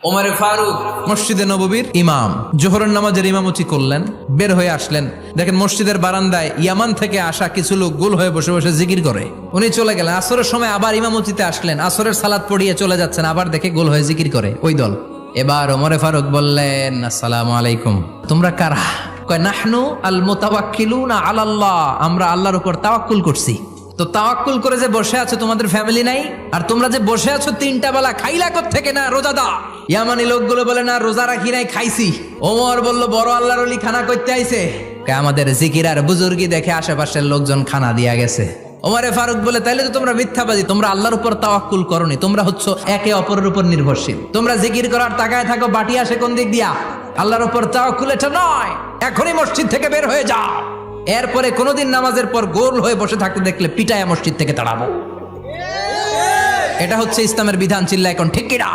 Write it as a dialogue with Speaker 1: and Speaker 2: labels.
Speaker 1: ওমরে ফারুক মসজিদে নববীর ইমাম, জোহরের নামাজের ইমামতি করলেন, বের হয়ে আসলেন। দেখেন মসজিদের বারান্দায় ইয়ামান থেকে আসা কিছু লোক গোল হয়ে বসে বসে জিকির করে। উনি চলে গেলেন, আসরের সময় আবার ইমামতিতে আসলেন, আসরের সালাত পড়িয়ে চলে যাচ্ছেন, আবার দেখে গোল হয়ে জিকির করে ওই দল। এবার ওমরে ফারুক বললেন, আসসালামু আলাইকুম, তোমরা কারা? কয় নাহনু আল মুতাওয়াক্কিলুনা আলাল্লাহ, আমরা আল্লাহর উপর তাওয়াক্কুল করছি। তো তাওয়াক্কুল করে যে বসে আছো তোমাদের ফ্যামিলি নাই? আর তোমরা যে বসে আছো তিনটা বেলা খাইলা কোত্থেকে? না রোজাদা। ইয়ামানি লোকগুলো বলে না রোজা রাখি নাই, খাইছি। ওমর বলল বড় আল্লাহর ওলি খানা করতে আইছে। আমাদের জিকির আর বুজুর্গি দেখে আশেপাশের লোকজন খানা দিয়া গেছে। ওমরে ফারুক বলে তাইলে তো তোমরা মিথ্যাবাদী, তোমরা আল্লাহর উপর তাওয়াক্কুল করনি, তোমরা হচ্ছে একে অপরের উপর নির্ভরশীল। তোমরা জিকির করার তাকায় থাকো, বাটি আসে কোন দিক দিয়া? আল্লাহর উপর তাওয়াক্কুল এটা নয়। এখনই মসজিদ থেকে বের হয়ে যাও। এরপরে কোনোদিন নামাজের পর গোল হয়ে বসে থাকতে দেখলে পিটায়া মসজিদ থেকে তাড়াবো। এটা হচ্ছে ইসলামের বিধান। চিল্লা এখন ঠিক কিনা?